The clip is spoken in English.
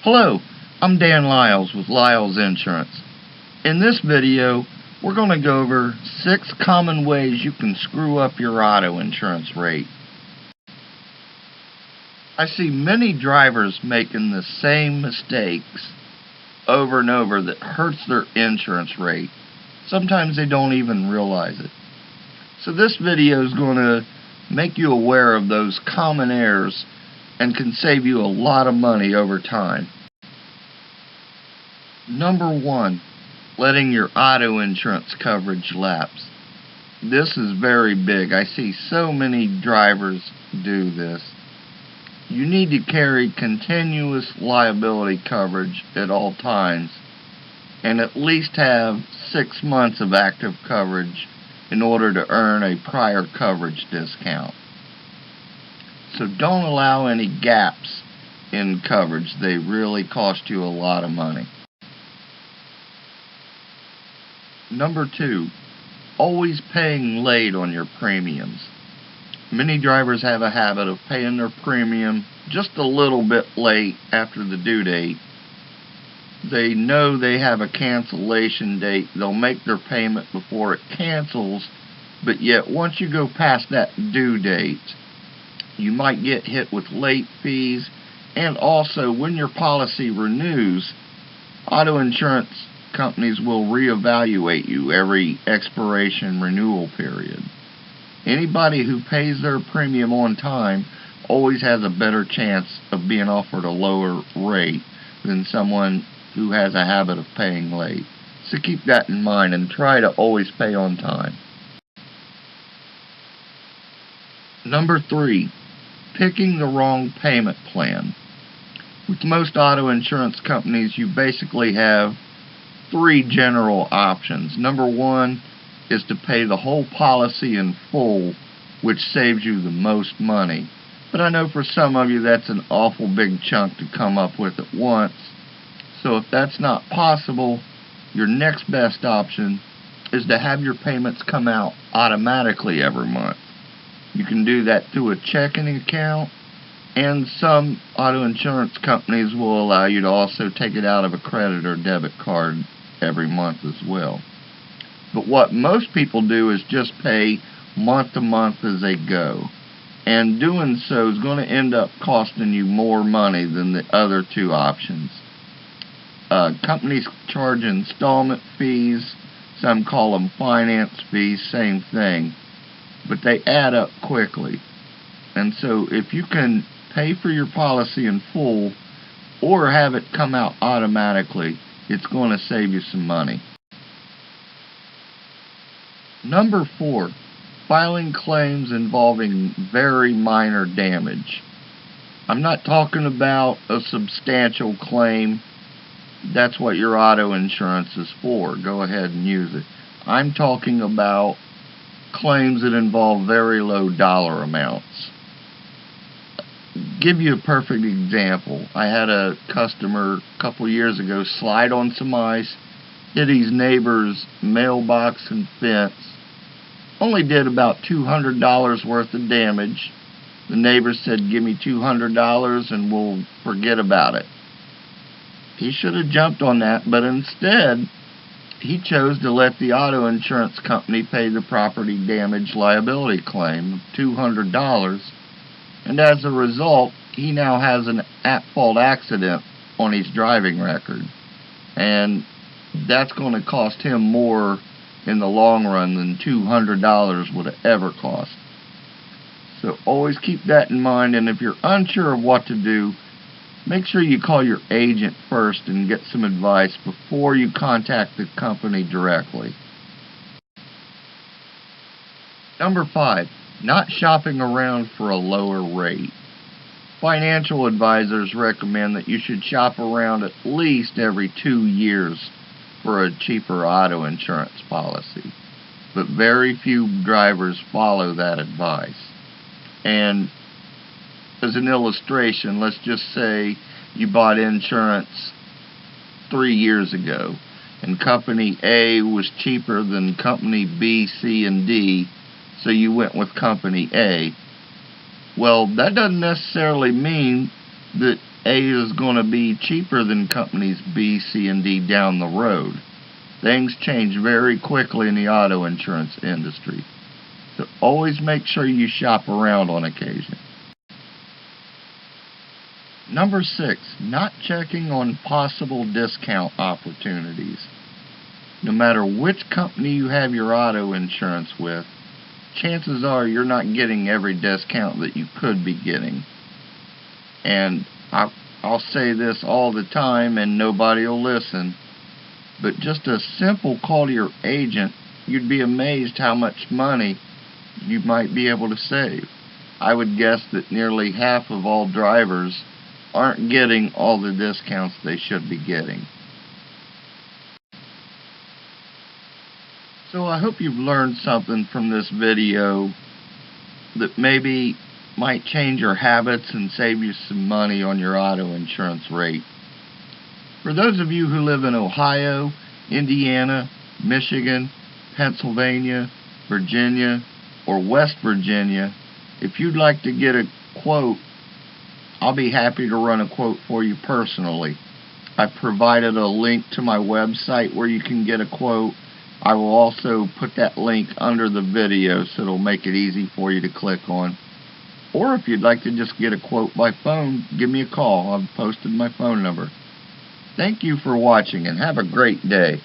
Hello, I'm Dan Lyles with Lyles Insurance. In this video, we're going to go over 6 common ways you can screw up your auto insurance rate. I see many drivers making the same mistakes over and over that hurts their insurance rate. Sometimes they don't even realize it. So this video is going to make you aware of those common errors and can save you a lot of money over time. Number 1, letting your auto insurance coverage lapse. This is very big. I see so many drivers do this. You need to carry continuous liability coverage at all times and at least have 6 months of active coverage in order to earn a prior coverage discount. So don't allow any gaps in coverage. They really cost you a lot of money. Number 2, always paying late on your premiums. Many drivers have a habit of paying their premium just a little bit late after the due date. They know they have a cancellation date. They'll make their payment before it cancels, but yet once you go past that due date, you might get hit with late fees, and also when your policy renews, auto insurance companies will reevaluate you every expiration renewal period. Anybody who pays their premium on time always has a better chance of being offered a lower rate than someone who has a habit of paying late. So keep that in mind and try to always pay on time. Number 3, picking the wrong payment plan. With most auto insurance companies, you basically have 3 general options. Number 1 is to pay the whole policy in full, which saves you the most money. But I know for some of you that's an awful big chunk to come up with at once. So if that's not possible, your next best option is to have your payments come out automatically every month. You can do that through a checking account, and some auto insurance companies will allow you to also take it out of a credit or debit card every month as well. But what most people do is just pay month to month as they go. And doing so is going to end up costing you more money than the other 2 options. Companies charge installment fees. Some call them finance fees, same thing. But they add up quickly. And so if you can pay for your policy in full or have it come out automatically, it's going to save you some money. Number 4, filing claims involving very minor damage. I'm not talking about a substantial claim. That's what your auto insurance is for. Go ahead and use it. I'm talking about claims that involve very low dollar amounts. Give you a perfect example. I had a customer a couple years ago slide on some ice, hit his neighbor's mailbox and fence. Only did about $200 worth of damage. The neighbor said, "Give me $200 and we'll forget about it." He should have jumped on that, but instead he chose to let the auto insurance company pay the property damage liability claim of $200. And as a result, he now has an at-fault accident on his driving record. And that's going to cost him more in the long run than $200 would have ever cost. So always keep that in mind, and if you're unsure of what to do, make sure you call your agent first and get some advice before you contact the company directly. Number 5, not shopping around for a lower rate. Financial advisors recommend that you should shop around at least every 2 years for a cheaper auto insurance policy. But very few drivers follow that advice. And as an illustration, let's just say you bought insurance 3 years ago, and company A was cheaper than company B, C, and D, so you went with company A. Well, that doesn't necessarily mean that A is going to be cheaper than companies B, C, and D down the road. Things change very quickly in the auto insurance industry. So always make sure you shop around on occasion. Number 6, not checking on possible discount opportunities. No matter which company you have your auto insurance with, chances are you're not getting every discount that you could be getting. And I'll say this all the time and nobody will listen, but just a simple call to your agent, you'd be amazed how much money you might be able to save. I would guess that nearly half of all drivers aren't getting all the discounts they should be getting. So I hope you've learned something from this video that maybe might change your habits and save you some money on your auto insurance rate. For those of you who live in Ohio, Indiana, Michigan, Pennsylvania, Virginia, or West Virginia, if you'd like to get a quote, I'll be happy to run a quote for you personally. I've provided a link to my website where you can get a quote. I will also put that link under the video so it'll make it easy for you to click on. Or if you'd like to just get a quote by phone, give me a call. I've posted my phone number. Thank you for watching and have a great day.